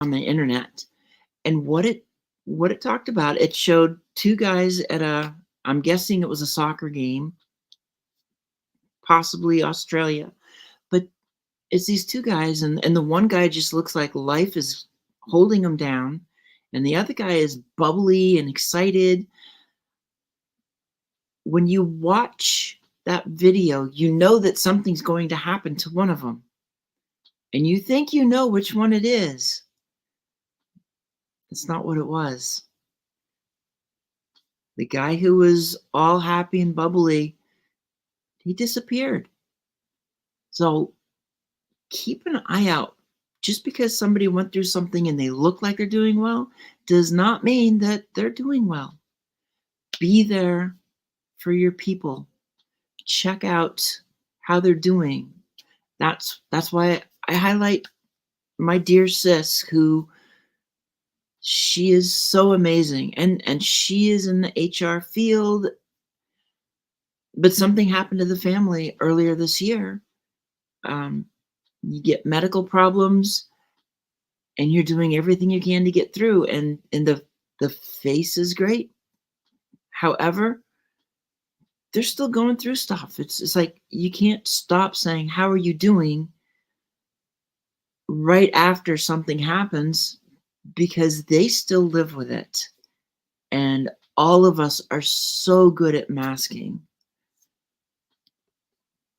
on the internet. And what it talked about, it showed two guys at I'm guessing it was a soccer game, possibly Australia. But it's these two guys, and the one guy just looks like life is holding him down, and the other guy is bubbly and excited. When you watch that video, you know that something's going to happen to one of them, and you think you know which one it is. It's not what it was. The guy who was all happy and bubbly, he disappeared. So keep an eye out. Just because somebody went through something and they look like they're doing well does not mean that they're doing well. Be there for your people. Check out how they're doing. That's why I highlight my dear sis, who she is so amazing, and she is in the HR field, but something happened to the family earlier this year. You get medical problems, and you're doing everything you can to get through, and the face is great. However, they're still going through stuff. It's like you can't stop saying, "How are you doing?" right after something happens, because they still live with it. And all of us are so good at masking.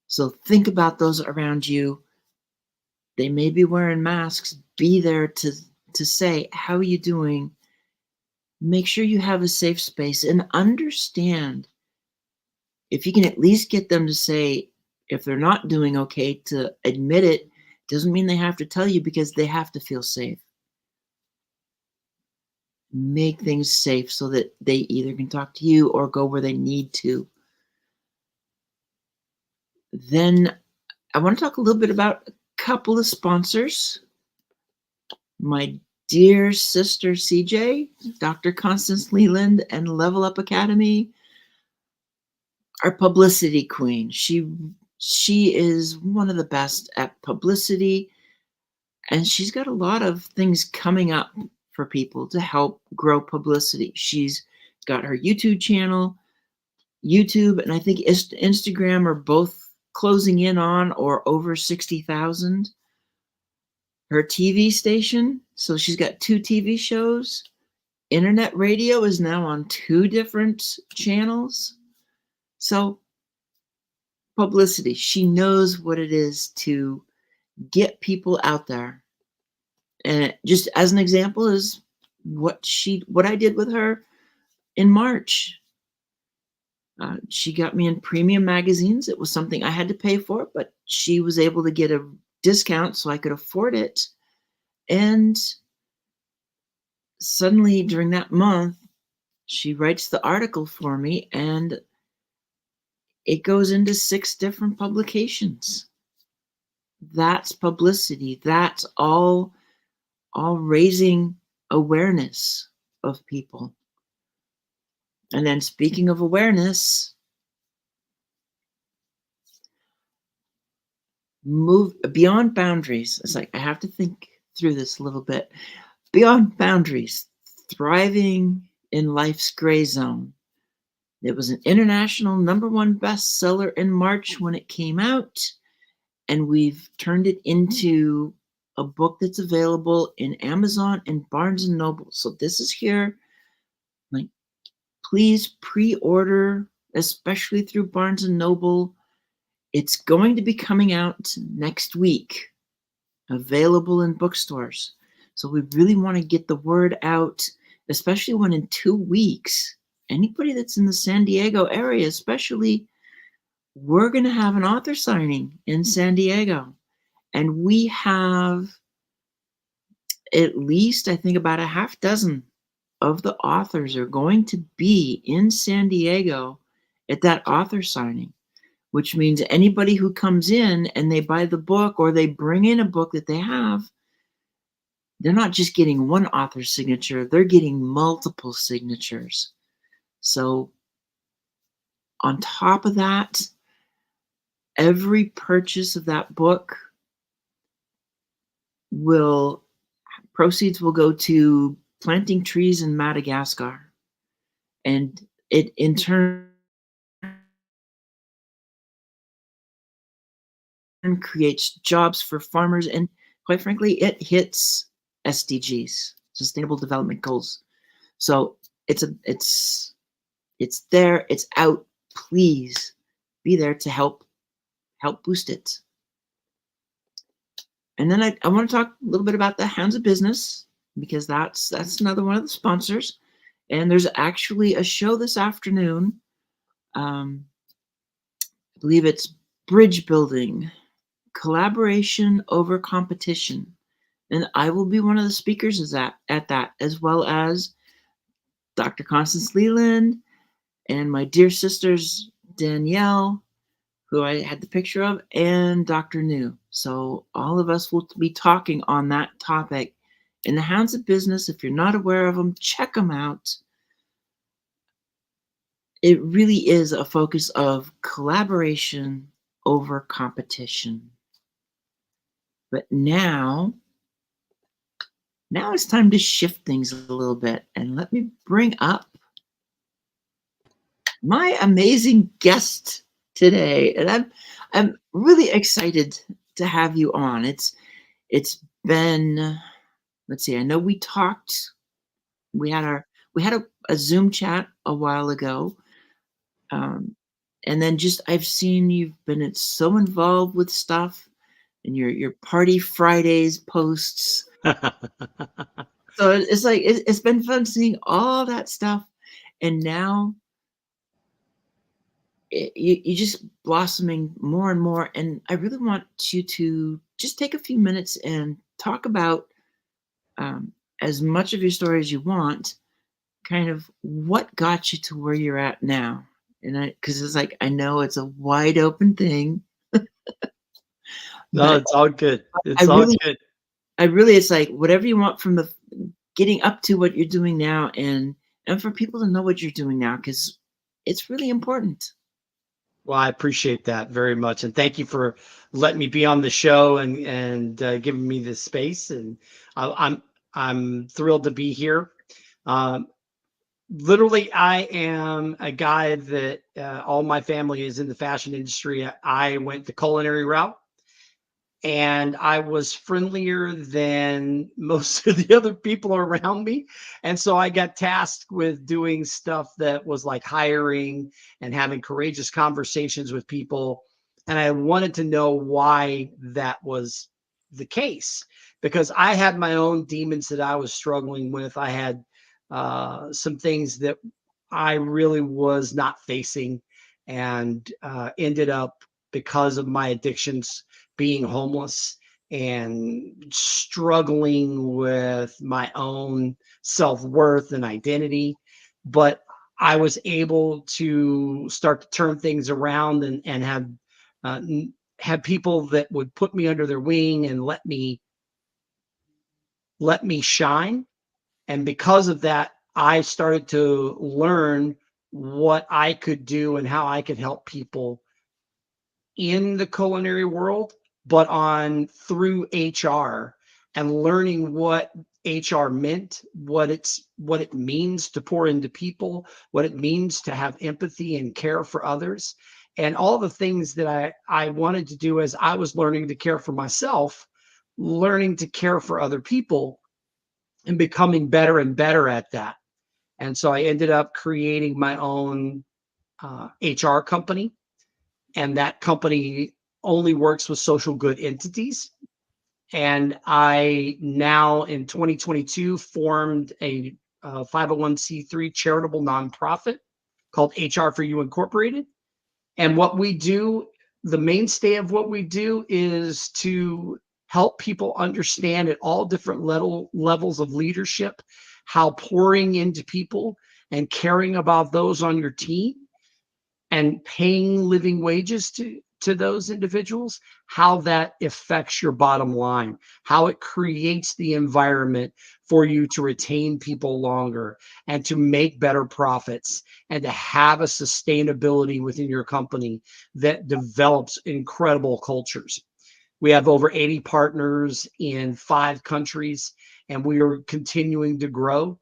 So think about those around you. They may be wearing masks. Be there to say, "How are you doing?" Make sure you have a safe space, and understand, if you can at least get them to say, if they're not doing okay, to admit it, doesn't mean they have to tell you, because they have to feel safe. Make things safe so that they either can talk to you or go where they need to. Then I want to talk a little bit about a couple of sponsors. My dear sister CJ, Dr. Constance Leland, and Level Up Academy, our publicity queen. She is one of the best at publicity, and she's got a lot of things coming up for people to help grow publicity. She's got her YouTube channel, YouTube, and I think Instagram are both closing in on or over 60,000. Her TV station, so she's got 2 TV shows. Internet radio is now on 2 different channels. So publicity, she knows what it is to get people out there. And just as an example is what I did with her in March. She got me in premium magazines. It was something I had to pay for, but she was able to get a discount so I could afford it. And suddenly during that month, she writes the article for me, and it goes into 6 different publications. That's publicity. That's all raising awareness of people. And then, speaking of awareness, move beyond boundaries. It's like I have to think through this a little bit. Beyond boundaries, thriving in life's gray zone. It was an international #1 bestseller in March when it came out, and we've turned it into a book that's available in Amazon and Barnes and Noble. So this is here. Like, please pre-order, especially through Barnes and Noble. It's going to be coming out next week, available in bookstores. So we really want to get the word out, especially when in 2 weeks, anybody that's in the San Diego area, especially, we're going to have an author signing in San Diego. And we have at least, I think, about a half dozen of the authors are going to be in San Diego at that author signing, which means anybody who comes in and they buy the book or they bring in a book that they have, they're not just getting one author's signature, they're getting multiple signatures. So on top of that, every purchase of that book will proceeds will go to planting trees in Madagascar, and it in turn creates jobs for farmers, and quite frankly, it hits SDGs, Sustainable Development Goals. So it's there, it's out. Please be there to help boost it. And then I want to talk a little bit about the Hands of Business, because that's another one of the sponsors. And there's actually a show this afternoon. I believe it's Bridge Building, Collaboration Over Competition. And I will be one of the speakers at that, as well as Dr. Constance Leland and my dear sisters Danielle, who I had the picture of, and Dr. New. So all of us will be talking on that topic. In the Hands of Business, if you're not aware of them, check them out. It really is a focus of collaboration over competition. But now it's time to shift things a little bit, and let me bring up my amazing guest today. And I'm really excited to have you on. It's been, let's see, I know we had a Zoom chat a while ago. And then just I've seen you've been so involved with stuff and your Party Fridays posts. So it's like it's been fun seeing all that stuff, and now you just blossoming more and more. And I really want you to just take a few minutes and talk about as much of your story as you want, kind of what got you to where you're at now. And because it's like I know it's a wide open thing, No, but it's all good. I It's all really, good. it's like whatever you want from the getting up to what you're doing now, and for people to know what you're doing now, because it's really important. Well, I appreciate that very much, and thank you for letting me be on the show and giving me this space. And I'm thrilled to be here. Um, Literally, I am a guy that all my family is in the fashion industry. I went the culinary route, and I was friendlier than most of the other people around me. And so I got tasked with doing stuff that was like hiring and having courageous conversations with people. And I wanted to know why that was the case, because I had my own demons that I was struggling with. I had some things that I really was not facing, and ended up, because of my addictions, being homeless and struggling with my own self-worth and identity. But I was able to start to turn things around and uh, have people that would put me under their wing and let me shine. And because of that, I started to learn what I could do and how I could help people in the culinary world, but on through HR, and learning what HR meant, what it means to pour into people, what it means to have empathy and care for others, and all the things that I wanted to do as I was learning to care for myself, learning to care for other people, and becoming better and better at that. And so I ended up creating my own HR company, and that company only works with social good entities. And I now in 2022 formed a 501c3 charitable nonprofit called HR for You Incorporated. And what we do, the mainstay of what we do, is to help people understand at all different levels of leadership how pouring into people and caring about those on your team and paying living wages to those individuals, how that affects your bottom line, how it creates the environment for you to retain people longer and to make better profits and to have a sustainability within your company that develops incredible cultures. We have over 80 partners in 5 countries, and we are continuing to grow.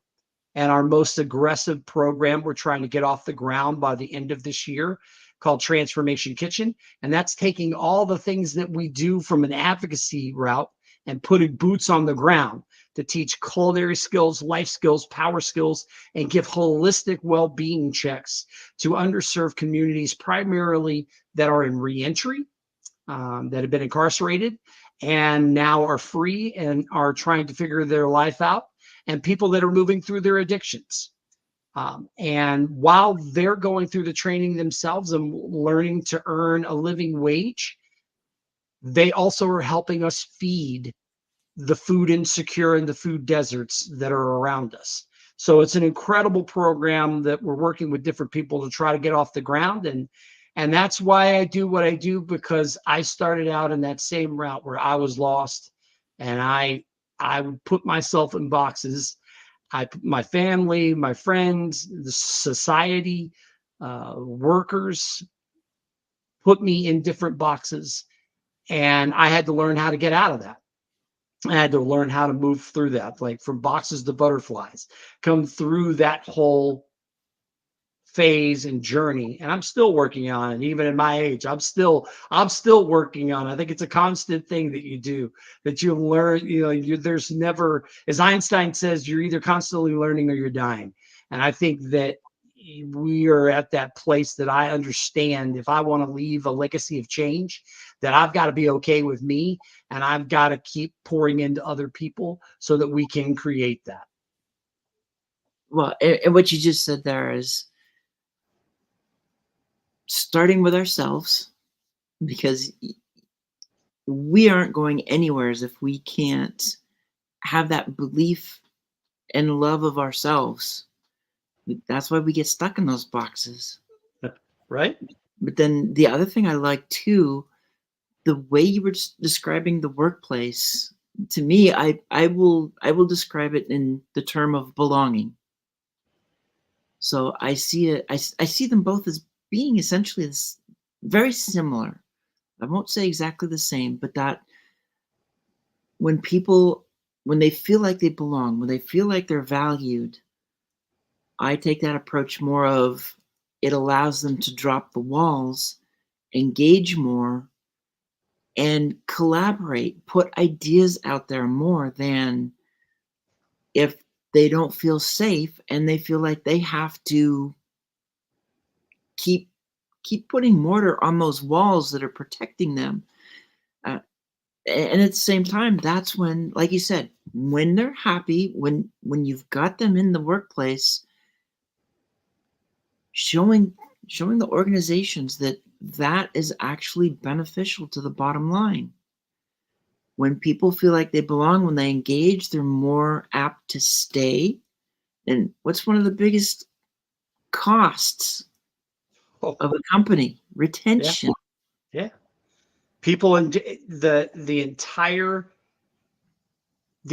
And our most aggressive program we're trying to get off the ground by the end of this year, called Transformation Kitchen. And that's taking all the things that we do from an advocacy route and putting boots on the ground to teach culinary skills, life skills, power skills, and give holistic well-being checks to underserved communities, primarily that are in reentry, that have been incarcerated and now are free and are trying to figure their life out, and people that are moving through their addictions. And while they're going through the training themselves and learning to earn a living wage, they also are helping us feed the food insecure and the food deserts that are around us. So it's an incredible program that we're working with different people to try to get off the ground. And that's why I do what I do, because I started out in that same route where I was lost, and I would put myself in boxes. I put my family, my friends, the society, workers put me in different boxes, and I had to learn how to get out of that. I had to learn how to move through that, like from boxes to butterflies, come through that whole phase and journey. And I'm still working on it. Even at my age, I'm still working on it. I think it's a constant thing that you do, that you learn. There's never, as Einstein says, you're either constantly learning or you're dying. And I think that we are at that place that I understand, if I want to leave a legacy of change, that I've got to be okay with me, and I've got to keep pouring into other people so that we can create that. Well, and what you just said there is starting with ourselves, because we aren't going anywhere if we can't have that belief and love of ourselves. That's why we get stuck in those boxes. Right? But then the other thing I like too, the way you were describing the workplace, to me, I will describe it in the term of belonging. So I see it. I see them both as being essentially very similar. I won't say exactly the same, but that when people, when they feel like they belong, when they feel like they're valued, I take that approach more of, it allows them to drop the walls, engage more, and collaborate, put ideas out there more than if they don't feel safe and they feel like they have to keep putting mortar on those walls that are protecting them. Uh, and at the same time, that's when, like you said, when they're happy, when you've got them in the workplace, showing the organizations that that is actually beneficial to the bottom line. When people feel like they belong, when they engage, they're more apt to stay. And what's one of the biggest costs Oh, of a company? yeah, Retention. yeah. People in the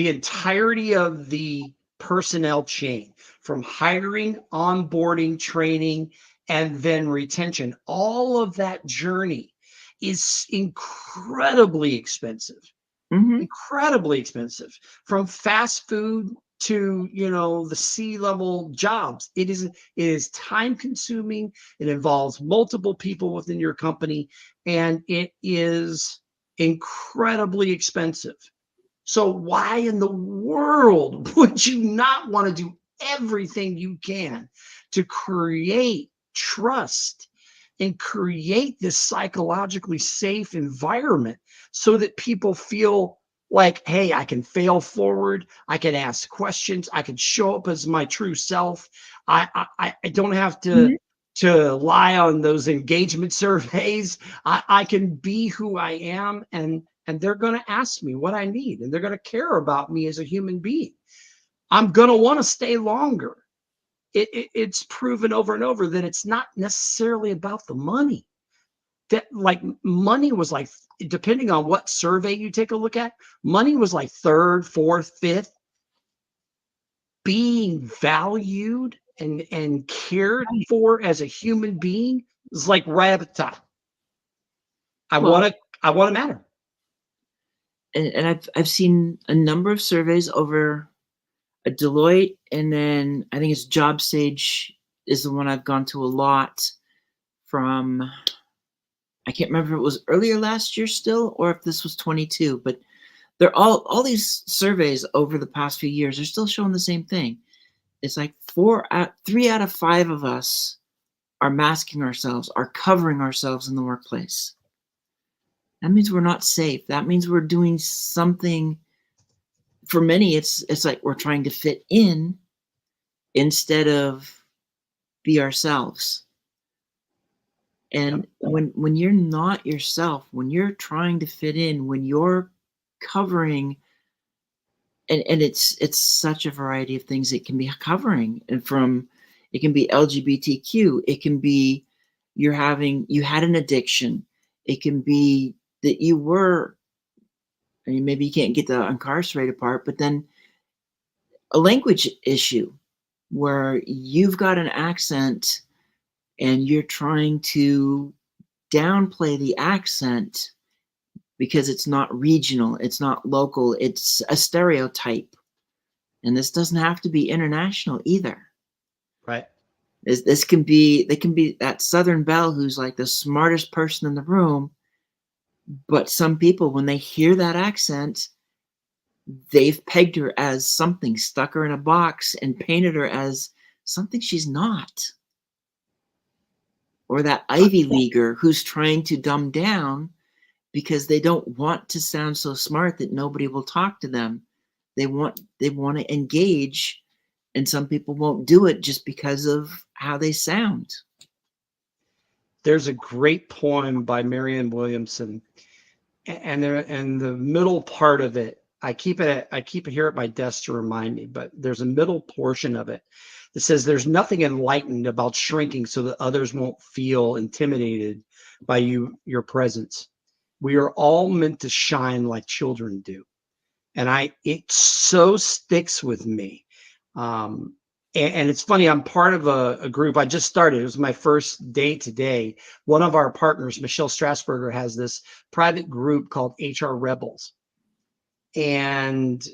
entirety of the personnel chain, from hiring, onboarding, training, and then retention, all of that journey is incredibly expensive. Mhm. Incredibly expensive. From fast food to, the C-level jobs, it is time consuming. It involves multiple people within your company, and it is incredibly expensive. So why in the world would you not want to do everything you can to create trust and create this psychologically safe environment so that people feel like, hey, I can fail forward, I can ask questions, I can show up as my true self. I don't have to Mhm. lie on those engagement surveys. I can be who I am, and they're going to ask me what I need, and they're going to care about me as a human being. I'm going to want to stay longer. It's proven over and over that it's not necessarily about the money. That, like, money was like, depending on what survey you take a look at, money was like third, fourth, fifth. Being valued and cared Right. for as a human being is like right at the top. I Well, want to I want to matter. and I've seen a number of surveys over a Deloitte, and then I think it's JobStage is the one I've gone to a lot from. I can't remember if it was earlier last year still, or if this was 22, but they're all these surveys over the past few years are still showing the same thing. It's like 3 out of 5 of us are masking ourselves, are covering ourselves in the workplace. That means we're not safe. That means we're doing something. For many, it's like we're trying to fit in instead of be ourselves. And when you're not yourself, when you're trying to fit in, when you're covering, and it's such a variety of things it can be covering, and from it can be LGBTQ, it can be you had an addiction, it can be that you were, I mean, maybe you can't get the incarcerated part, but then a language issue where you've got an accent and you're trying to downplay the accent because it's not regional, it's not local, it's a stereotype. And this doesn't have to be international either. Right. This can be, they can be that Southern belle who's like the smartest person in the room, but some people, when they hear that accent, they've pegged her as something, stuck her in a box, and painted her as something she's not. Or that Ivy Leaguer who's trying to dumb down because they don't want to sound so smart that nobody will talk to them. They want to engage, and some people won't do it just because of how they sound. There's a great poem by Marianne Williamson, and the middle part of it, I keep it here at my desk to remind me, but there's a middle portion of it that says there's nothing enlightened about shrinking so that others won't feel intimidated by your presence. We are all meant to shine like children do. And it so sticks with me. And it's funny, I'm part of a group I just started. It was my first day today. One of our partners, Michelle Strasburger, has this private group called HR Rebels. And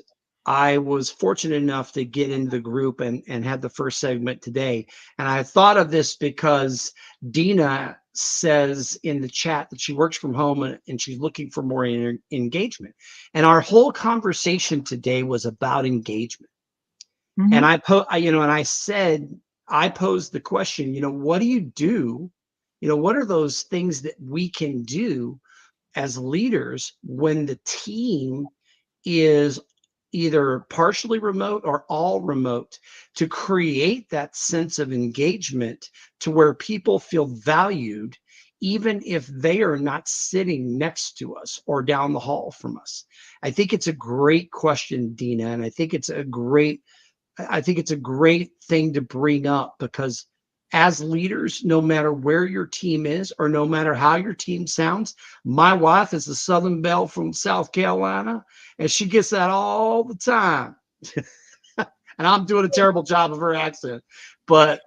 I was fortunate enough to get into the group and had the first segment today. And I thought of this because Dina says in the chat that she works from home and she's looking for more engagement. And our whole conversation today was about engagement. Mm-hmm. And I posed the question, what do you do? What are those things that we can do as leaders when the team is either partially remote or all remote, to create that sense of engagement to where people feel valued, even if they are not sitting next to us or down the hall from us? I think it's a great question, Dina, and I think it's a great thing to bring up, because as leaders, no matter where your team is or no matter how your team sounds, my wife is a Southern belle from South Carolina, and she gets that all the time. And I'm doing a terrible job of her accent, but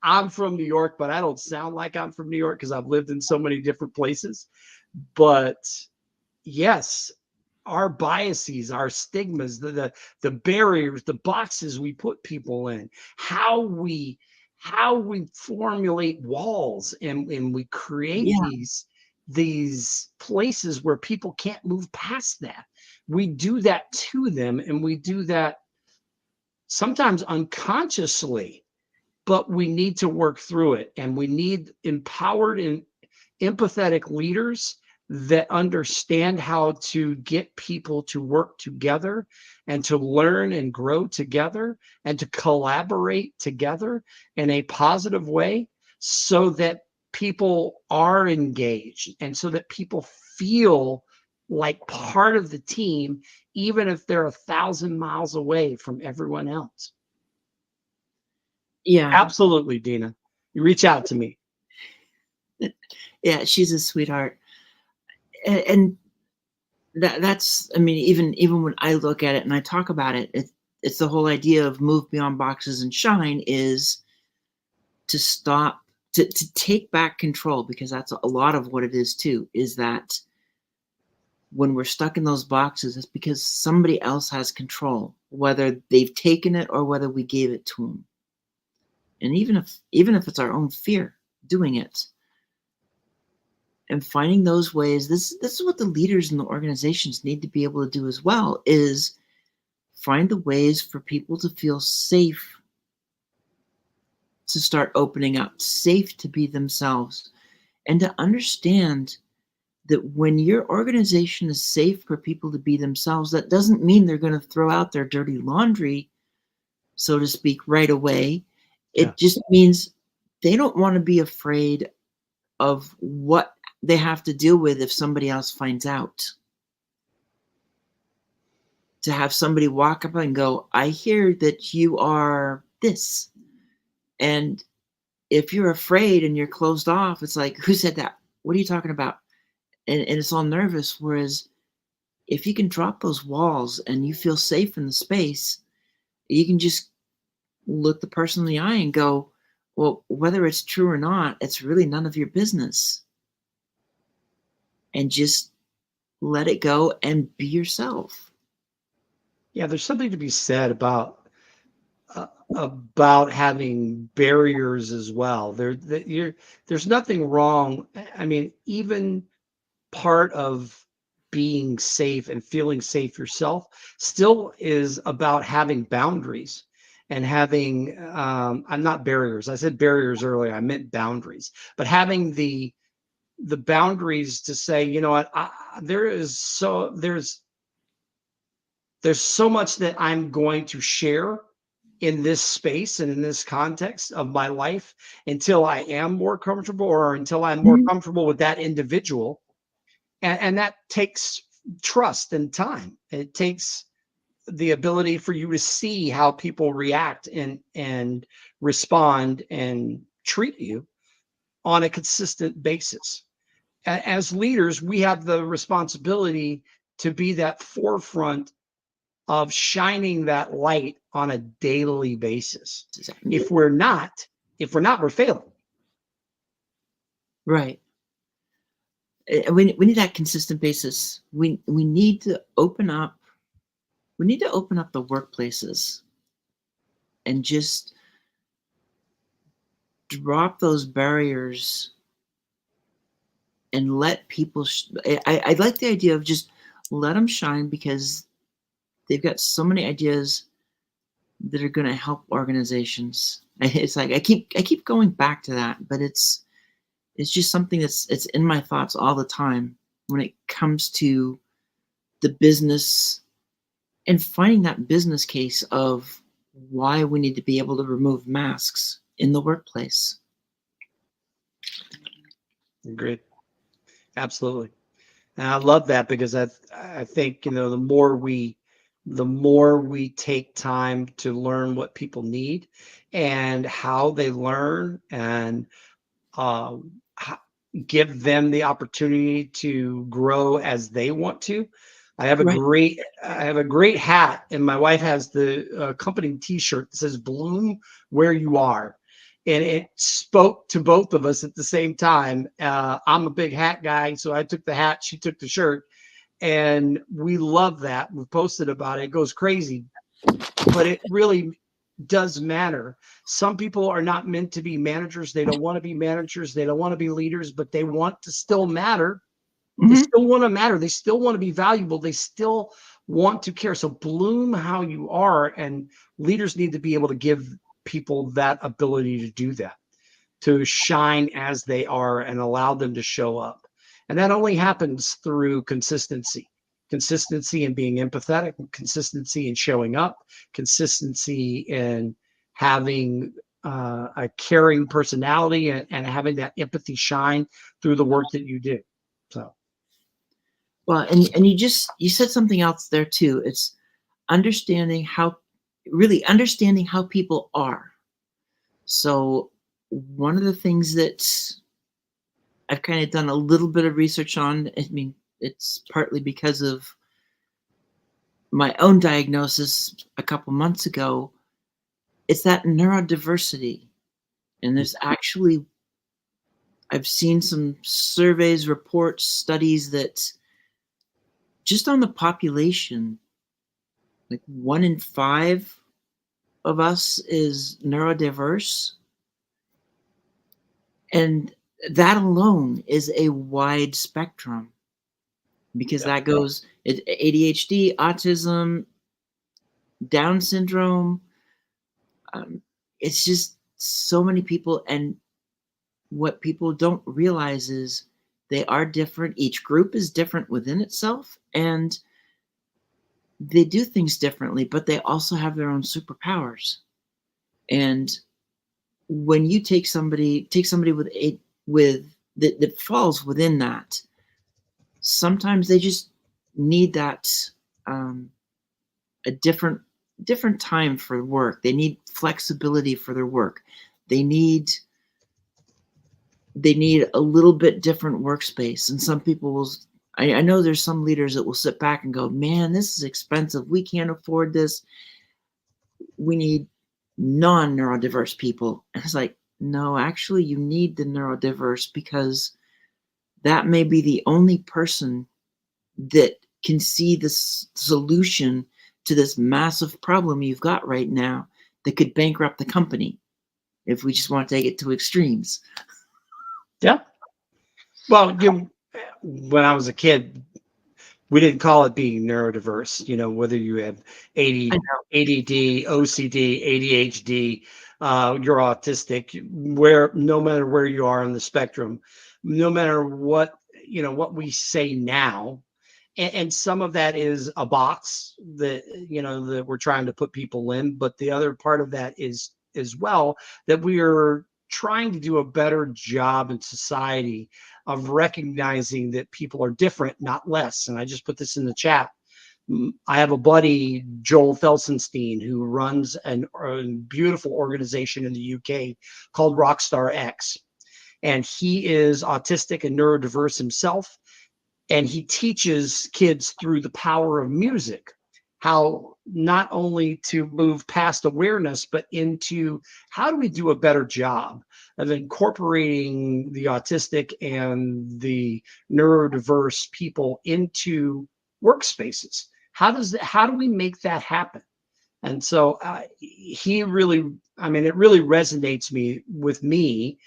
I'm from New York, but I don't sound like I'm from New York because I've lived in so many different places. But yes, our biases, our stigmas, the barriers, the boxes we put people in, how we formulate walls, and we create Yeah. these places where people can't move past that. We do that to them, and we do that sometimes unconsciously, but we need to work through it, and we need empowered and empathetic leaders that understand how to get people to work together and to learn and grow together and to collaborate together in a positive way, so that people are engaged and so that people feel like part of the team, even if they're 1,000 miles away from everyone else. Yeah. Absolutely, Dina. You reach out to me. Yeah, she's a sweetheart. And that's, I mean, even when I look at it and I talk about it, it's the whole idea of move beyond boxes and shine, is to stop, to take back control, because that's a lot of what it is too, is that when we're stuck in those boxes, it's because somebody else has control, whether they've taken it or whether we gave it to them. And even if it's our own fear doing it, and finding those ways, this is what the leaders in the organizations need to be able to do as well, is find the ways for people to feel safe, to start opening up, safe to be themselves, and to understand that when your organization is safe for people to be themselves, that doesn't mean they're going to throw out their dirty laundry, so to speak, right away. Yeah. It just means they don't want to be afraid of what they have to deal with if somebody else finds out. To have somebody walk up and go, I hear that you are this. And if you're afraid and you're closed off, it's like, who said that? What are you talking about? And it's all nervous. Whereas if you can drop those walls and you feel safe in the space, you can just look the person in the eye and go, well, whether it's true or not, it's really none of your business. And just let it go and be yourself. Yeah, there's something to be said about having barriers as well. There's nothing wrong. I mean, even part of being safe and feeling safe yourself still is about having boundaries and having I'm not barriers. I said barriers earlier. I meant boundaries, but having the boundaries to say, you know what, there's so much that I'm going to share in this space and in this context of my life until I am more comfortable, or until I'm more Mhm. comfortable with that individual. And that takes trust and time. It takes the ability for you to see how people react and respond and treat you on a consistent basis. As leaders, we have the responsibility to be that forefront of shining that light on a daily basis. If we're not, we're failing. Right. We need that consistent basis. We need to open up. We need to open up the workplaces and just drop those barriers and let people. I like the idea of just let them shine, because they've got so many ideas that are going to help organizations. It's like I keep going back to that, but it's just something it's in my thoughts all the time when it comes to the business and finding that business case of why we need to be able to remove masks in the workplace. Great. Absolutely. And I love that, because I think, you know, the more we take time to learn what people need and how they learn, and um, ho- give them the opportunity to grow as they want to. Right. I have a great hat, and my wife has the company T-shirt that says "Bloom where you are," and it spoke to both of us at the same time. I'm a big hat guy, so I took the hat, she took the shirt, and we love that. We posted about it. It goes crazy, but it really does matter. Some people are not meant to be managers. They don't want to be managers. They don't want to be leaders, but they want to still matter. They Hmm. still want to matter. They still want to be valuable. They still want to care. So bloom how you are, and leaders need to be able to give people that ability to do that, to shine as they are and allow them to show up. And that only happens through consistency in being empathetic, consistency in showing up, consistency in having a caring personality, and having that empathy shine through the work that you do. So, Well, and you said something else there too. It's understanding how really understanding how people are. So one of the things that I've kind of done a little bit of research on, I mean, it's partly because of my own diagnosis a couple months ago, it's that neurodiversity. And there's actually, I've seen some surveys, reports, studies that just on the population, like 1 in 5 of us is neurodiverse. And that alone is a wide spectrum because Yeah. that goes ADHD, autism, Down syndrome. Um, it's just so many people. And what people don't realize is they are different. Each group is different within itself. And they do things differently, but they also have their own superpowers. And when you take somebody with that falls within that, sometimes they just need that um, a different time for work. They need flexibility for their work. They need they need a little bit different workspace. And some people will. I know there's some leaders that will sit back and go, "Man, this is expensive. We can't afford this. We need non-neurodiverse people." And it's like, no, actually, you need the neurodiverse because that may be the only person that can see this solution to this massive problem you've got right now that could bankrupt the company if we just want to take it to extremes. Yeah. Well, when I was a kid, we didn't call it being neurodiverse. Whether you have I 80, know. ADD, OCD, ADHD, you're autistic, where no matter where you are on the spectrum, no matter what we say now, and some of that is a box that we're trying to put people in, but the other part of that is as well that we are trying to do a better job in society of recognizing that people are different, not less. And I just put this in the chat. I have a buddy, Joel Felsenstein, who runs a beautiful organization in the UK called Rockstar X. And he is autistic and neurodiverse himself. And he teaches kids through the power of music how not only to move past awareness, but into how do we do a better job of incorporating the autistic and the neurodiverse people into workspaces. How do we make that happen? And so he really, I mean, it really resonates with me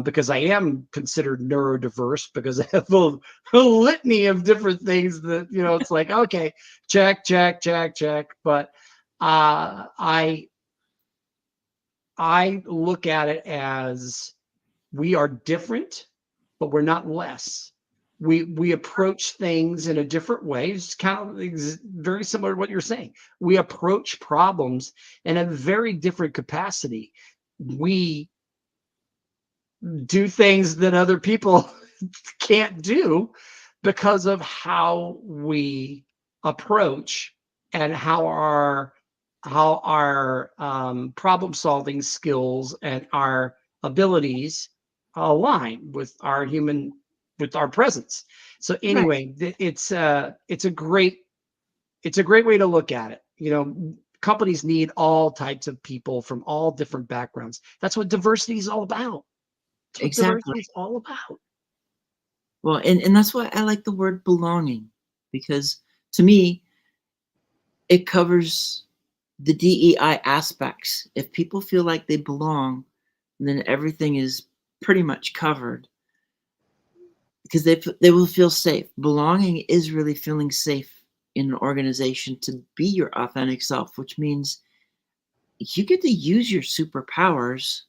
because I am considered neurodiverse because I have a litany of different things that, it's like, okay, check, check, check, check. But I look at it as we are different, but we're not less. We approach things in a different way. It's kind of very similar to what you're saying. We approach problems in a very different capacity. We do things that other people can't do because of how we approach and how our problem solving skills and our abilities align with our presence. So Right. anyway, it's a great way to look at it. Companies need all types of people from all different backgrounds. That's what diversity is all about. That's what Exactly. diversity is all about. Well, and that's why I like the word belonging, because to me, it covers the DEI aspects. If people feel like they belong, then everything is pretty much covered because they will feel safe. Belonging is really feeling safe in an organization to be your authentic self, which means you get to use your superpowers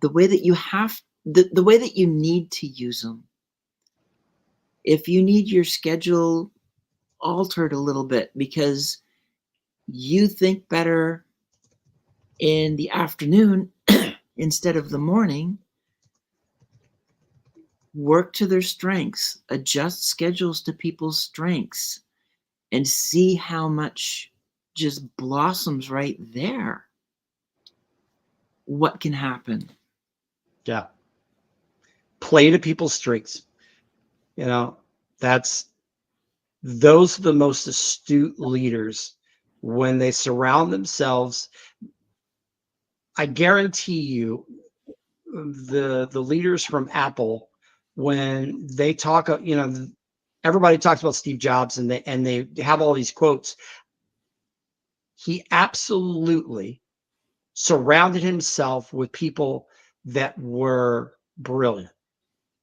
the way that you have the way that you need to use them. If you need your schedule altered a little bit because you think better in the afternoon instead of the morning, work to their strengths, adjust schedules to people's strengths, and see how much just blossoms right there. What can happen? Yeah. Play to people's strengths. You know, that's those are the most astute leaders when they surround themselves. I guarantee you, the leaders from Apple, when they talk, everybody talks about Steve Jobs, and they have all these quotes. He absolutely surrounded himself with people that were brilliant.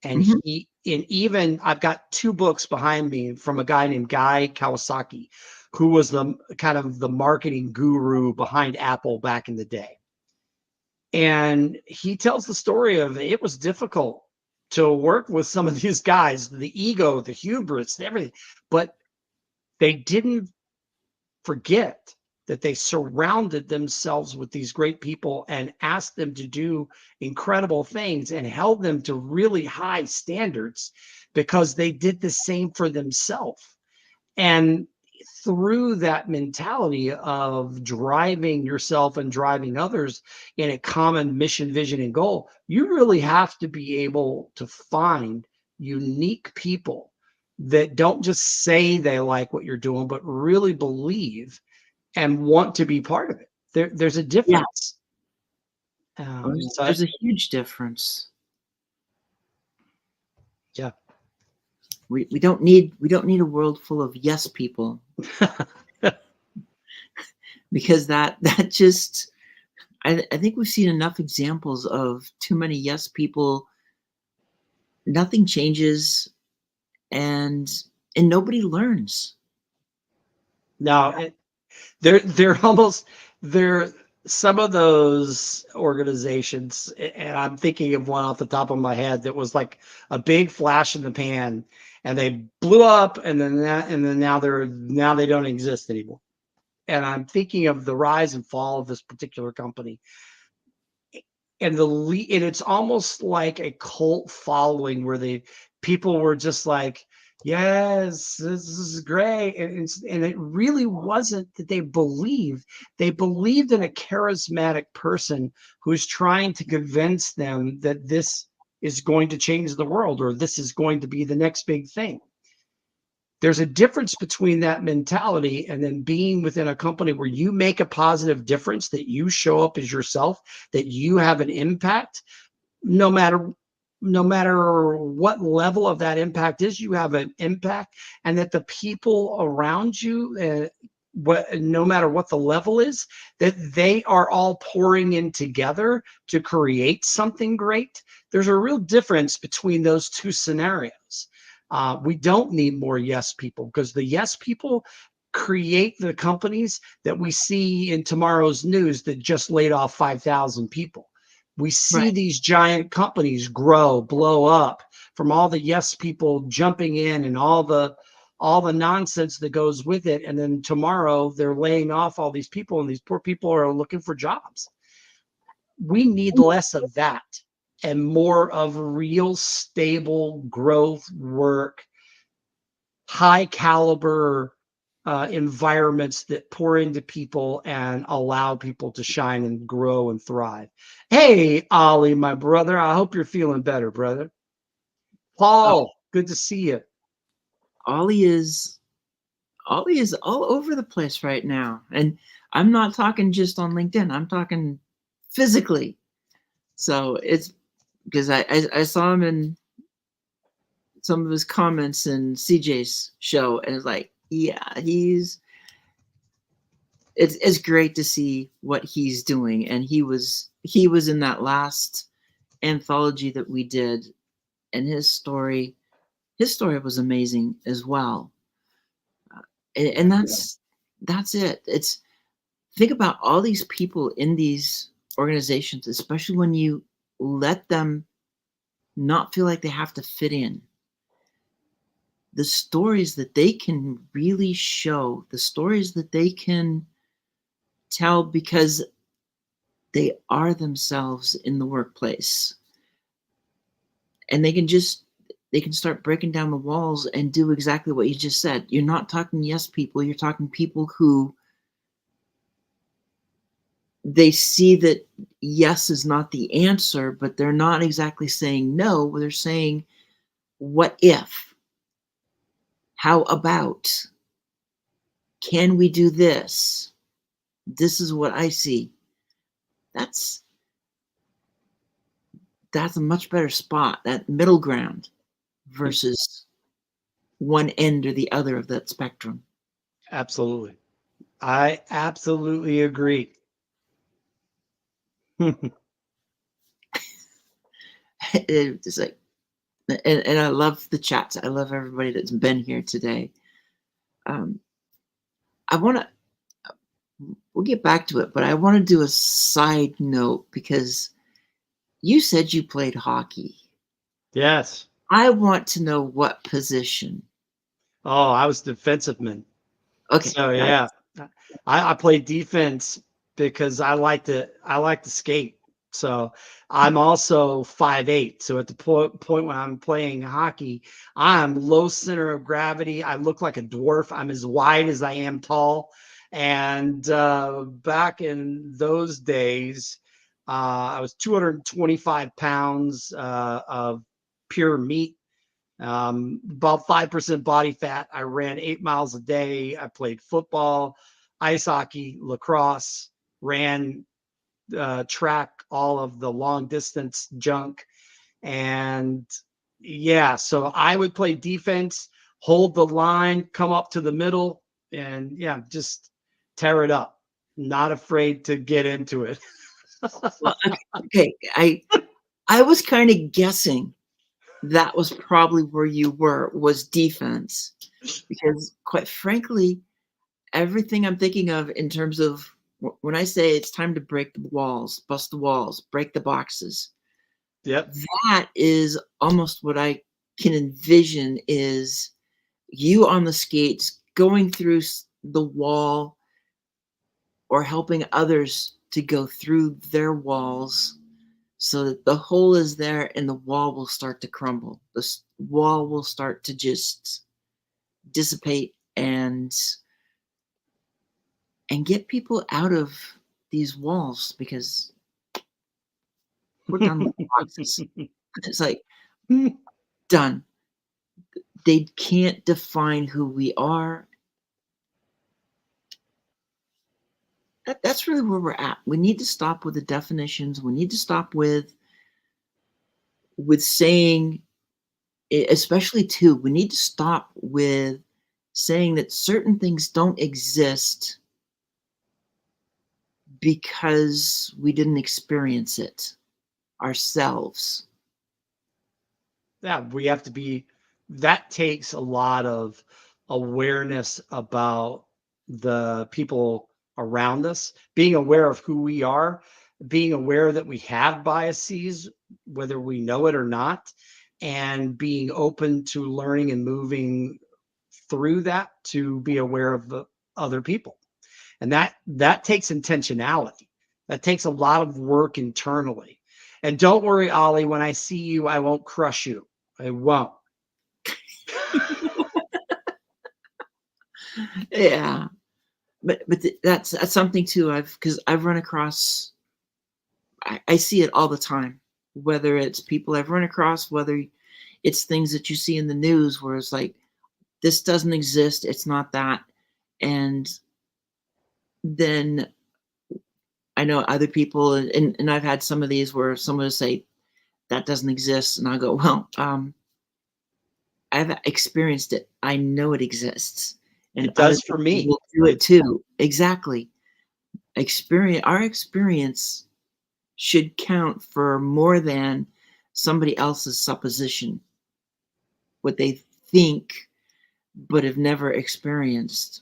And Mhm, even I've got 2 books behind me from a guy named Guy Kawasaki, who was the kind of the marketing guru behind Apple back in the day. And he tells the story of it was difficult to work with some of these guys, the ego, the hubris, everything, but they didn't forget that they surrounded themselves with these great people and asked them to do incredible things and held them to really high standards because they did the same for themselves. And through that mentality of driving yourself and driving others in a common mission, vision, and goal, you really have to be able to find unique people that don't just say they like what you're doing, but really believe and want to be part of it. There's a yeah. difference. Oh, So there's a huge difference. yeah. We don't need a world full of yes people, because that just I think we've seen enough examples of too many yes people. Nothing changes, and nobody learns. Now they're almost they're some of those organizations, and I'm thinking of one off the top of my head that was like a big flash in the pan, and they blew up, and then now they don't exist anymore. And I'm thinking of the rise and fall of this particular company, and and it's almost like a cult following where the people were just like, yes, this is great. And it really wasn't that they believed in a charismatic person who's trying to convince them that this is going to change the world, or this is going to be the next big thing. There's a difference between that mentality and then being within a company where you make a positive difference, that you show up as yourself, that you have an impact, no matter what level of that impact is, you have an impact, and that the people around you, no matter what the level is, that they are all pouring in together to create something great. There's a real difference between those two scenarios. We don't need more yes people, because the yes people create the companies that we see in tomorrow's news that just laid off 5,000 people. We see Right. these giant companies grow, blow up from all the yes people jumping in and all the nonsense that goes with it. And then tomorrow they're laying off all these people, and these poor people are looking for jobs. We need less of that and more of real stable growth work, high caliber environments that pour into people and allow people to shine and grow and thrive. Hey, Ollie, my brother, I hope you're feeling better, brother. Oh, Paul, good to see you. Ollie is Ollie is all over the place right now, and I'm not talking just on LinkedIn. I'm talking physically. So it's because I saw him in some of his comments in CJ's show, and it's like, yeah, it's great to see what he's doing, and he was in that last anthology that we did, and his story was amazing as well. And that's it. It's Think about all these people in these organizations, especially when you let them not feel like they have to fit in. The stories that they can really show, the stories that they can tell, because they are themselves in the workplace, and they can start breaking down the walls and do exactly what you just said. You're not talking yes people, you're talking people who they see that yes is not the answer, but they're not exactly saying no. They're saying, what if? How about? Can we do this? This is what I see. That's that's a much better spot, that middle ground versus one end or the other of that spectrum. Absolutely. I absolutely agree. It's like, and I love the chats. I love everybody that's been here today. Um, I want to, we'll get back to it, but I want to do a side note because you said you played hockey. Yes. I want to know what position. Oh, I was defensive man. Okay, So yeah, I play defense because I like to skate. So I'm also 5'8". So at the point when I'm playing hockey, I'm low center of gravity. I look like a dwarf. I'm as wide as I am tall. And back in those days, I was 225 pounds of pure meat, about 5% body fat. I ran 8 miles a day. I played football, ice hockey, lacrosse, ran track, all of the long distance junk. And yeah, so I would play defense, hold the line, come up to the middle, and yeah, just tear it up. Not afraid to get into it. well, okay. I was kind of guessing that was probably where you were, was defense, because quite frankly, everything I'm thinking of in terms of when I say it's time to break the walls, bust the walls, break the boxes, Yep. that is almost what I can envision is you on the skates going through the wall or helping others to go through their walls so that the hole is there and the wall will start to crumble. The wall will start to just dissipate and get people out of these walls because we're done with the boxes. It's like done. They can't define who we are. That's really where we're at. We need to stop with the definitions. We need to stop with saying, especially too, we need to stop with saying that certain things don't exist because we didn't experience it ourselves. Yeah, we have to be, that takes a lot of awareness about the people around us, being aware of who we are, being aware that we have biases, whether we know it or not, and being open to learning and moving through that to be aware of the other people. And that takes intentionality. That takes a lot of work internally. And don't worry, Ollie, when I see you, I won't crush you. I won't. Yeah, but that's something too. Because I've run across. I see it all the time. Whether it's people I've run across, whether it's things that you see in the news, where it's like this doesn't exist. It's not that, and then I know other people, and I've had some of these where someone will say that doesn't exist, and I go, well, I've experienced it. I know it exists, and It other does for people me. will do it It too. Exactly. Our experience should count for more than somebody else's supposition, what they think but have never experienced.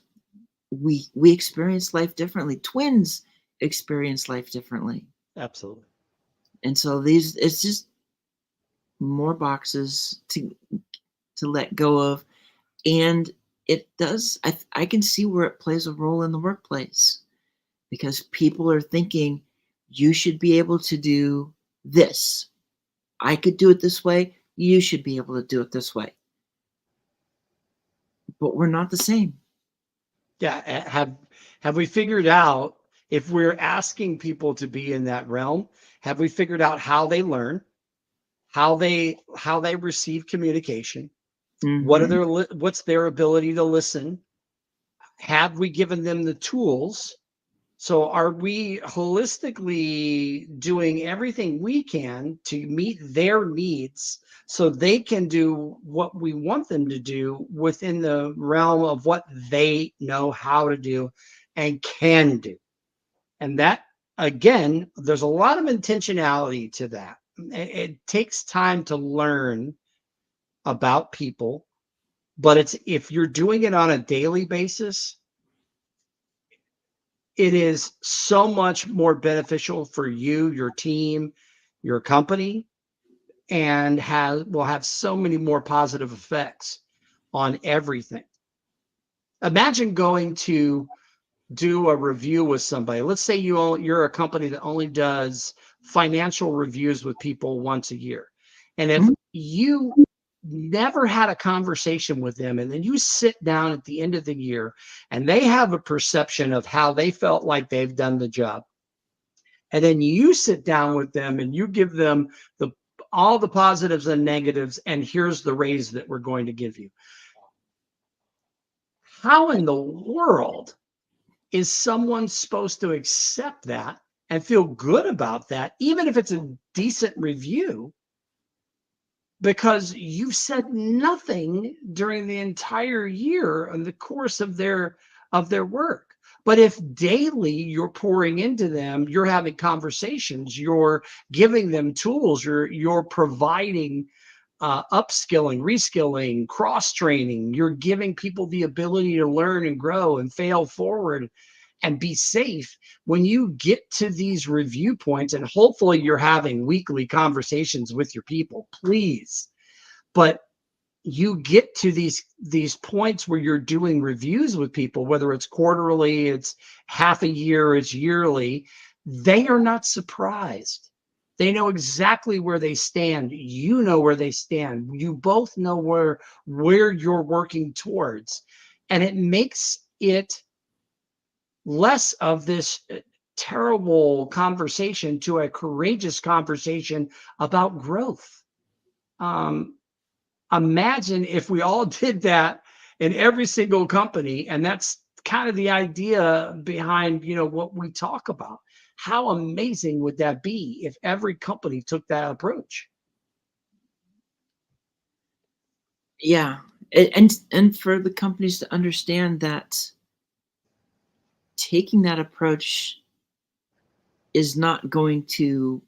We experience life differently. Twins experience life differently. absolutely. And so these it's just more boxes to let go of. And it does, I can see where it plays a role in the workplace because people are thinking you should be able to do this. I could do it this way. You should be able to do it this way. But we're not the same. Yeah. Have we figured out, if we're asking people to be in that realm, have we figured out how they learn, how they receive communication? What are Hmm. what's their ability to listen? Have we given them the tools So are we holistically doing everything we can to meet their needs so they can do what we want them to do within the realm of what they know how to do and can do? And that, again, there's a lot of intentionality to that. It takes time to learn about people, but it's if you're doing it on a daily basis, it is so much more beneficial for you, your team, your company, and will have so many more positive effects on everything. Imagine going to do a review with somebody. Let's say you're a company that only does financial reviews with people once a year. And if Mhm. you never had a conversation with them, and then you sit down at the end of the year and they have a perception of how they felt like they've done the job, and then you sit down with them and you give them the all the positives and negatives, and here's the raise that we're going to give you. How in the world is someone supposed to accept that and feel good about that, even if it's a decent review, because you said nothing during the entire year in the course of their work? But if daily you're pouring into them, you're having conversations, you're giving them tools, you're providing upskilling, reskilling, cross training, you're giving people the ability to learn and grow and fail forward and be safe. When you get to these review points, and hopefully you're having weekly conversations with your people, please, but you get to these points where you're doing reviews with people, whether it's quarterly, it's half a year, it's yearly, they are not surprised. They know exactly where they stand. You know where they stand. You both know where you're working towards, and it makes it less of this terrible conversation to a courageous conversation about growth. Um, Imagine if we all did that in every single company, and that's kind of the idea behind what we talk about. How amazing would that be if every company took that approach? Yeah, and for the companies to understand that taking that approach is not going to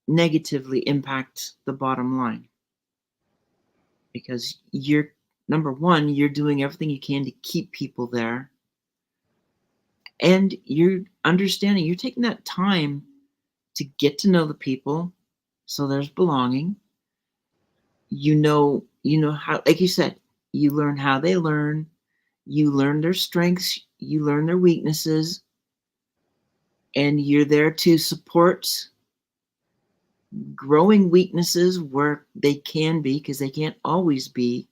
negatively impact the bottom line, because you're number one, you're doing everything you can to keep people there, and you're understanding, you're taking that time to get to know the people, so there's belonging. You know how, like you said, you learn how they learn, you learn their strengths, you learn their weaknesses, and you're there to support growing weaknesses where they can be, because they can't always be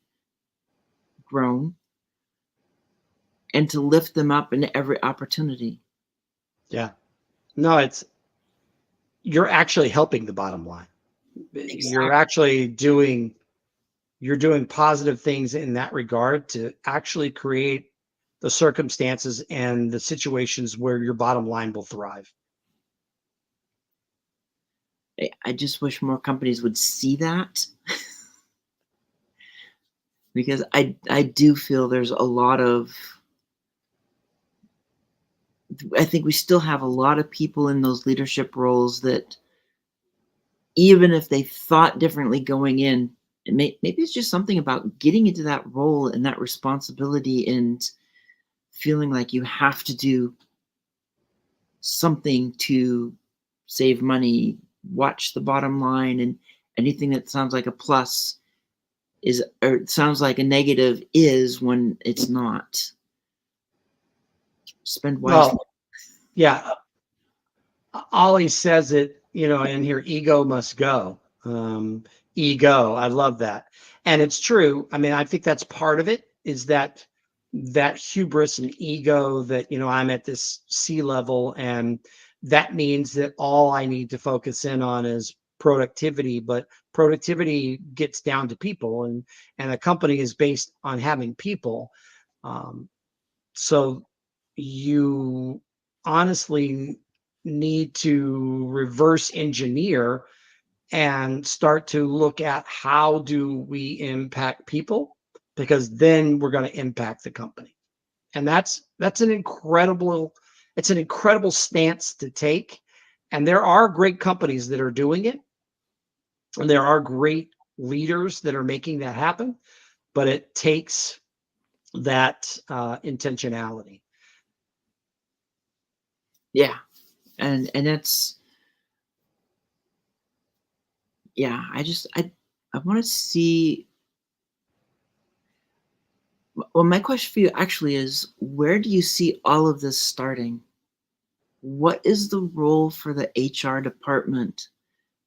grown, and to lift them up in every opportunity. Yeah. No, you're actually helping the bottom line. You're Exactly. actually doing positive things in that regard to actually create the circumstances and the situations where your bottom line will thrive. I just wish more companies would see that, because I do feel there's a lot of, I think we still have a lot of people in those leadership roles that, even if they thought differently going in, maybe it's just something about getting into that role and that responsibility, and feeling like you have to do something to save money, watch the bottom line, and anything that sounds like a plus is, or it sounds like a negative is, when it's not. Spend wisely. Well, yeah, Ollie says it, in here, ego must go. Ego, I love that. And it's true. I mean, I think that's part of it, is that hubris and ego that, I'm at this sea level, and that means that all I need to focus in on is productivity, but productivity gets down to people, and a company is based on having people. Um, so you honestly need to reverse engineer and start to look at how do we impact people, because then we're going to impact the company. And that's an incredible, it's an incredible stance to take. And there are great companies that are doing it, and there are great leaders that are making that happen, but it takes that intentionality. Yeah. And that's, yeah, I want to see. Well, my question for you actually is, where do you see all of this starting? What is the role for the HR department?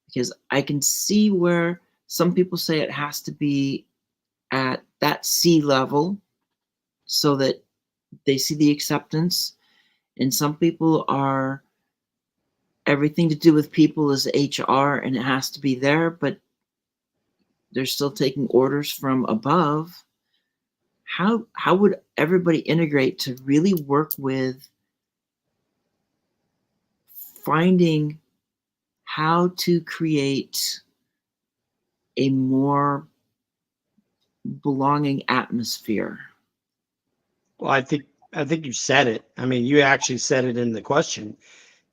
Because I can see where some people say it has to be at that C level so that they see the acceptance. And some people are, everything to do with people is HR and it has to be there, but they're still taking orders from above. How would everybody integrate to really work with finding how to create a more belonging atmosphere? Well, I think you said it. I mean, you actually said it in the question.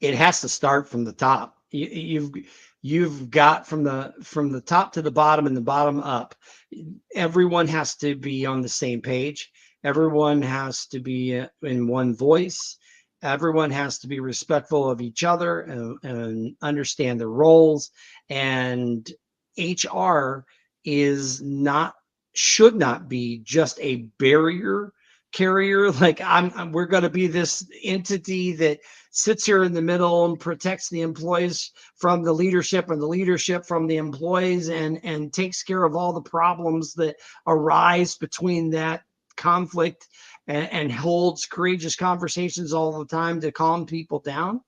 It has to start from the top. You've got from the top to the bottom and the bottom up. Everyone has to be on the same page. Everyone has to be in one voice. Everyone has to be respectful of each other and understand their roles. And HR is not, should not be just a barrier carrier. Like we're going to be this entity that sits here in the middle and protects the employees from the leadership and the leadership from the employees, and takes care of all the problems that arise between that conflict, and holds courageous conversations all the time to calm people down.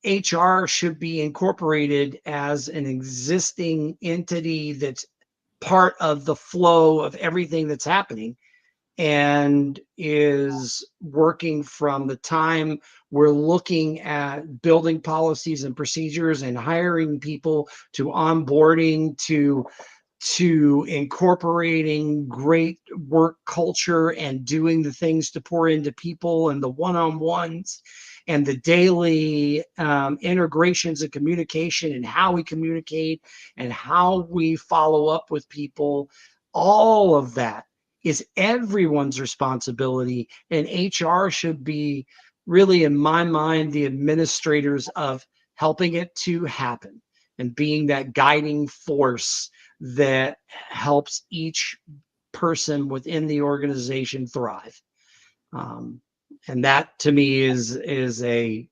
HR should be incorporated as an existing entity that's part of the flow of everything that's happening, and is working from the time we're looking at building policies and procedures and hiring people, to onboarding, to incorporating great work culture and doing the things to pour into people, and the one-on-ones and the daily integrations and communication, and how we communicate and how we follow up with people. All of that is everyone's responsibility, and HR should be, really, in my mind, the administrators of helping it to happen and being that guiding force that helps each person within the organization thrive. Um, and that, to me, is a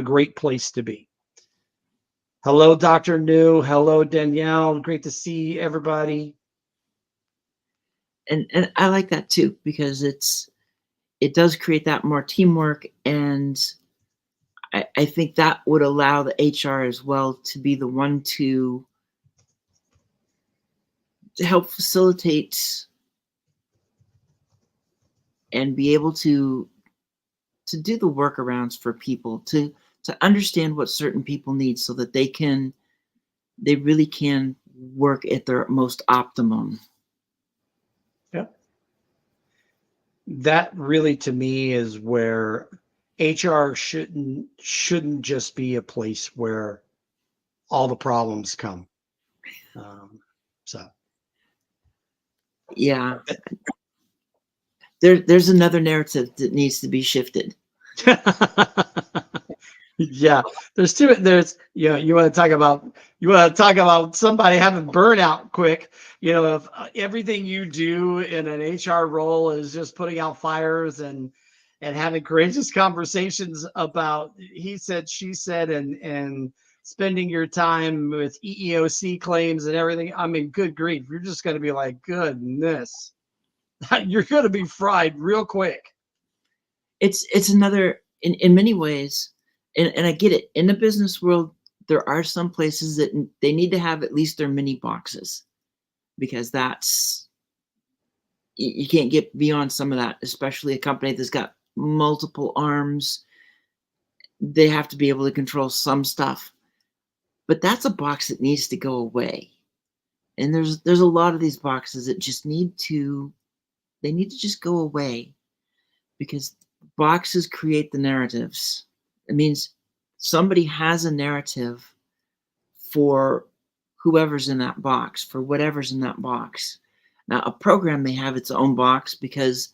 great place to be. Hello, Dr. New. Hello, Danielle. Great to see everybody. And I like that too, because it does create that more teamwork, and I think that would allow the HR as well to be the one to help facilitate and be able to do the workarounds for people, to understand what certain people need so that they really can work at their most optimum. Yeah. That really, to me, is where HR shouldn't just be a place where all the problems come. Um, so Yeah. There's another narrative that needs to be shifted. yeah, there's, you want to talk about somebody having burnout quick. If everything you do in an HR role is just putting out fires and having courageous conversations about he said, she said, and spending your time with EEOC claims and everything, I mean, good grief, you're just going to be like, goodness, you're going to be fried real quick. It's another, in many ways, and I get it. In the business world, there are some places that they need to have at least their mini boxes, because that's, you can't get beyond some of that, especially a company that's got multiple arms. They have to be able to control some stuff. But that's a box that needs to go away. And there's a lot of these boxes that just need to just go away, because boxes create the narratives. It means somebody has a narrative for whoever's in that box, for whatever's in that box. Now, a program may have its own box because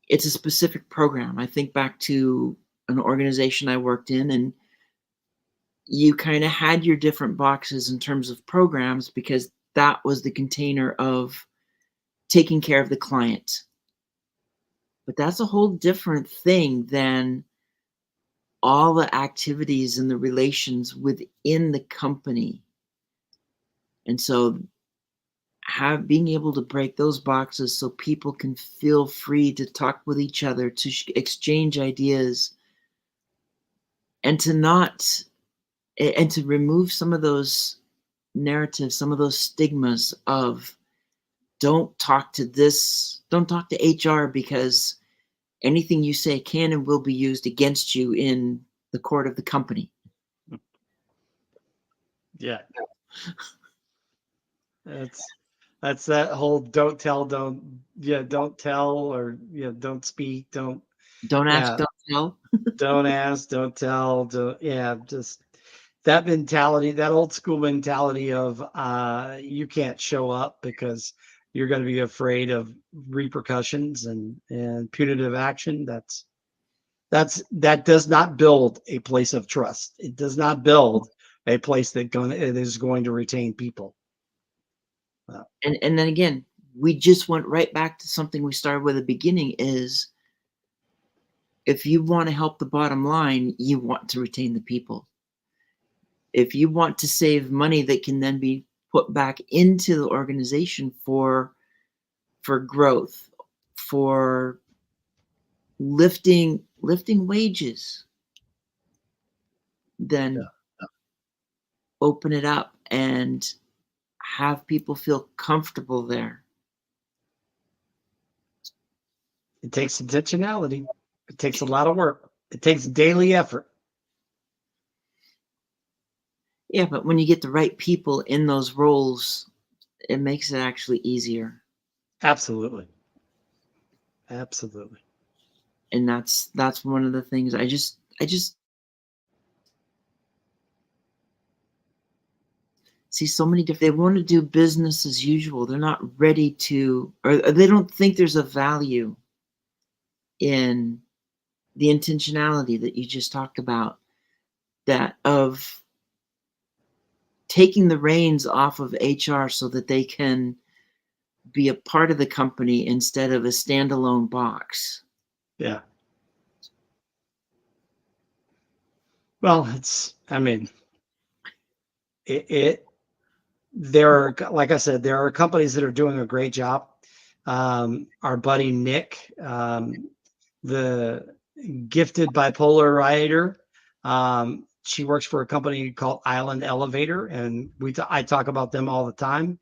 it's a specific program. I think back to an organization I worked in, and you kind of had your different boxes in terms of programs because that was the container of taking care of the client. But that's a whole different thing than all the activities and the relations within the company. And so being able to break those boxes so people can feel free to talk with each other, to exchange ideas, and to remove some of those narratives, some of those stigmas of don't talk to HR, because anything you say can and will be used against you in the court of the company. Yeah. That's that whole don't tell, don't tell, or don't speak, don't Ask, don't tell. don't ask, don't tell, just that mentality, that old school mentality of you can't show up because you're going to be afraid of repercussions and punitive action. That does not build a place of trust. It does not build a place that is going to retain people. And then again, we just went right back to something we started with at the beginning, is if you want to help the bottom line, you want to retain the people. If you want to save money that can then be put back into the organization for growth, for lifting wages, then open it up and have people feel comfortable there. It takes intentionality. It takes a lot of work. It takes daily effort. Yeah, but when you get the right people in those roles, it makes it actually easier. Absolutely. Absolutely. And that's one of the things I just see so many different. They want to do business as usual. They're not ready to, or they don't think there's a value in the intentionality that you just talked about, that of taking the reins off of HR so that they can be a part of the company instead of a standalone box. Yeah. Well, like I said, there are companies that are doing a great job. Our buddy Nick, the gifted bipolar writer, she works for a company called Island Elevator, and I talk about them all the time.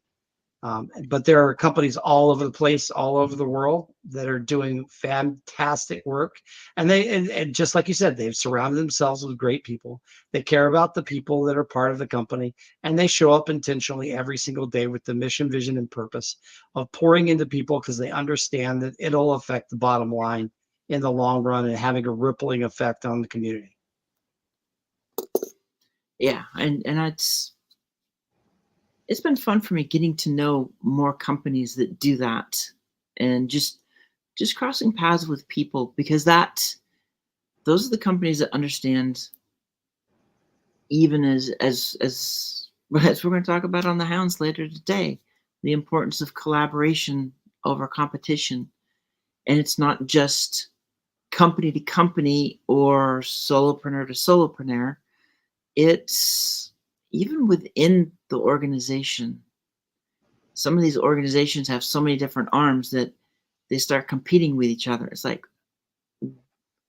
But there are companies all over the place, all over the world, that are doing fantastic work. And and just like you said, they've surrounded themselves with great people. They care about the people that are part of the company, and they show up intentionally every single day with the mission, vision, and purpose of pouring into people, because they understand that it'll affect the bottom line in the long run and having a rippling effect on the community. Yeah, and it's been fun for me getting to know more companies that do that, and just crossing paths with people, because those are the companies that understand, even as we're going to talk about on the Hounds later today, the importance of collaboration over competition. And it's not just company to company or solopreneur to solopreneur. It's even within the organization. Some of these organizations have so many different arms that they start competing with each other. It's like,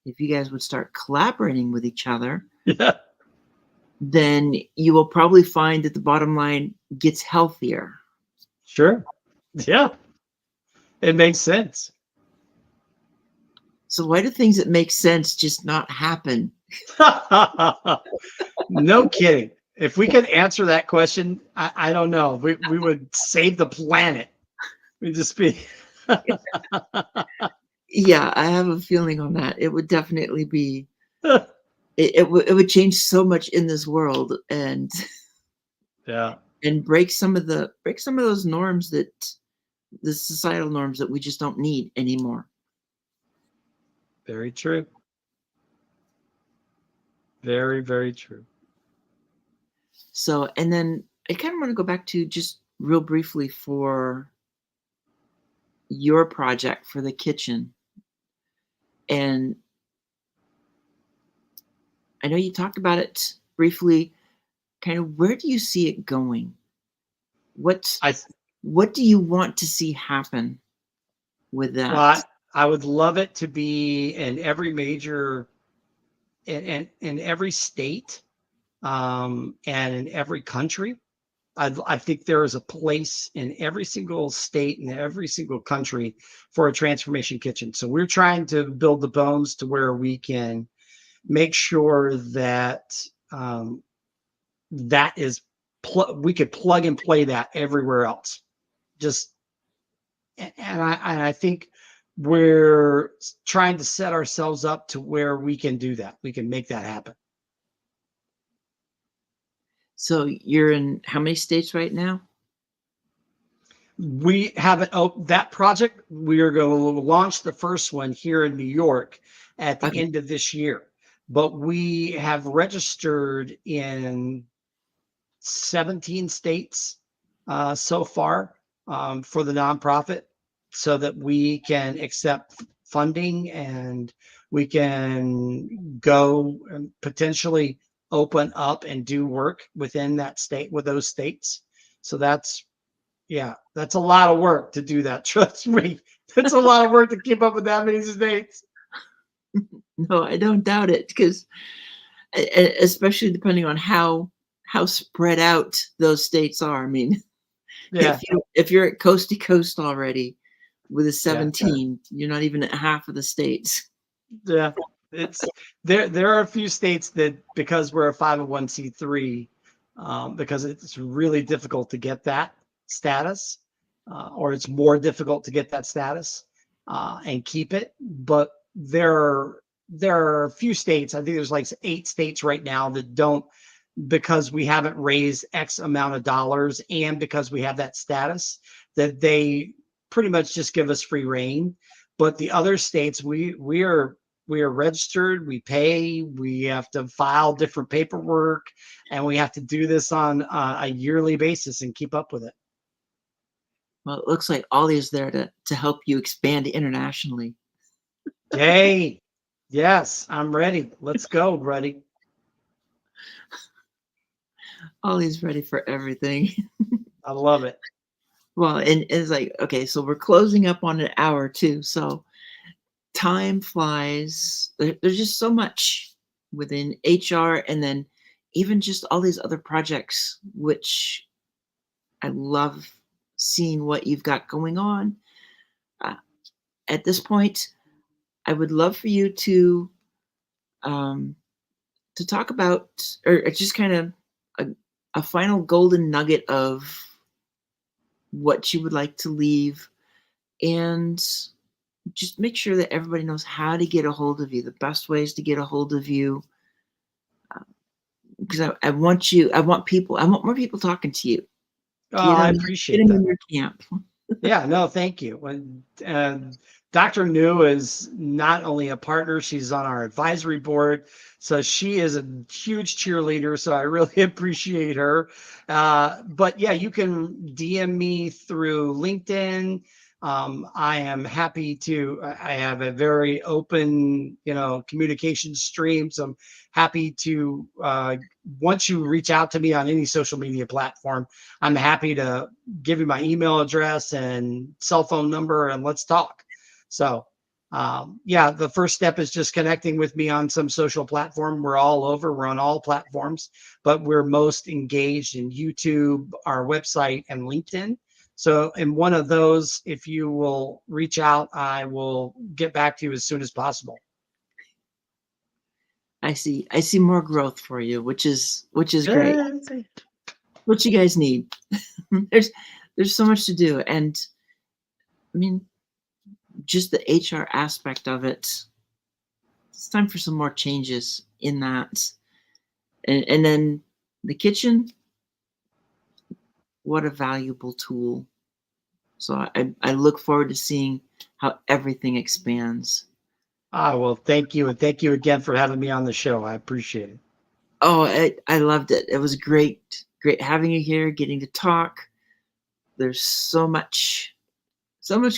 if you guys would start collaborating with each other, Yeah. then you will probably find that the bottom line gets healthier. Sure. Yeah. It makes sense. So why do things that make sense just not happen? No kidding. If we could answer that question, I don't know. We would save the planet. We'd just be. Yeah, I have a feeling on that. It would definitely be it would change so much in this world and Yeah, and break some of those norms that the societal norms that we just don't need anymore. very true. Very, very true. So, and then I kind of want to go back to just real briefly for your project for the kitchen. And I know you talked about it briefly. Kind of where do you see it going? What I what do you want to see happen with well, that? I would love it to be in every major in every state, and in every country. I think there is a place in every single state and every single country for a transformation kitchen. So we're trying to build the bones to where we can make sure that that is we could plug and play that everywhere else. Just and I think we're trying to set ourselves up to where we can do that. We can make that happen. So you're in how many states right now? We haven't that project. We are going to launch the first one here in New York at the Okay. end of this year, but we have registered in 17 states so far, for the nonprofit, so that we can accept funding and we can go and potentially open up and do work within that state with those states. So that's, yeah, that's a lot of work to do that. Trust me. That's a lot of work to keep up with that many states. No, I don't doubt it because especially depending on how spread out those states are. I mean, Yeah. if you're at coast to coast already with a Yeah. 17, you're not even at half of the states. Yeah. It's there are a few states that, because we're a 501c3, because it's really difficult to get that status, or it's more difficult to get that status, and keep it. But there are a few states. I think there's like 8 states right now that don't, because we haven't raised X amount of dollars and because we have that status, that they pretty much just give us free reign. But the other states, we are registered, we pay, we have to file different paperwork, and we have to do this on a yearly basis and keep up with it. Well, it looks like Ollie's there to help you expand internationally. Yay. Yes, I'm ready. Let's go, buddy. Ollie's ready for everything. I love it. Well, and it's like, okay, so we're closing up on an hour too. So time flies. There's just so much within HR and then even just all these other projects, which I love seeing what you've got going on. Uh, at this point, I would love for you um, to talk about, or just kind of a, a final golden nugget of what you would like to leave, and just make sure that everybody knows how to get a hold of you, the best ways to get a hold of you. Because I want you, I want more people talking to you. Oh, Get I them, get appreciate them that. in your camp. Yeah, no, thank you. And Dr. New is not only a partner, she's on our advisory board. So she is a huge cheerleader. So I really appreciate her. But yeah, you can DM me through LinkedIn. I am happy to, I have a very open, communication stream. So I'm happy to, once you reach out to me on any social media platform, I'm happy to give you my email address and cell phone number and let's talk. So, yeah, the first step is just connecting with me on some social platform. We're all over, we're on all platforms, but we're most engaged in YouTube, our website, and LinkedIn. So in one of those, if you will reach out, I will get back to you as soon as possible. I see more growth for you, which is great. Yay. What you guys need. There's so much to do. And I mean, just the HR aspect of it, it's time for some more changes in that. And then the kitchen, what a valuable tool. So I look forward to seeing how everything expands. Ah, well, thank you. And thank you again for having me on the show. I appreciate it. Oh, I loved it. It was great having you here, getting to talk. There's so much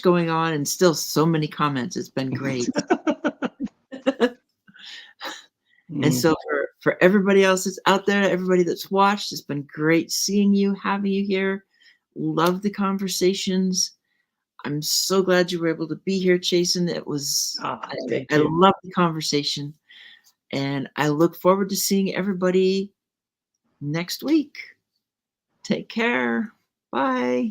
going on and still so many comments. It's been great. And Mm. so for everybody else that's out there, everybody that's watched, it's been great seeing you, having you here. Love the conversations. I'm so glad you were able to be here, Chason. Ah, thank I you. love the conversation, and I look forward to seeing everybody next week. Take care. Bye.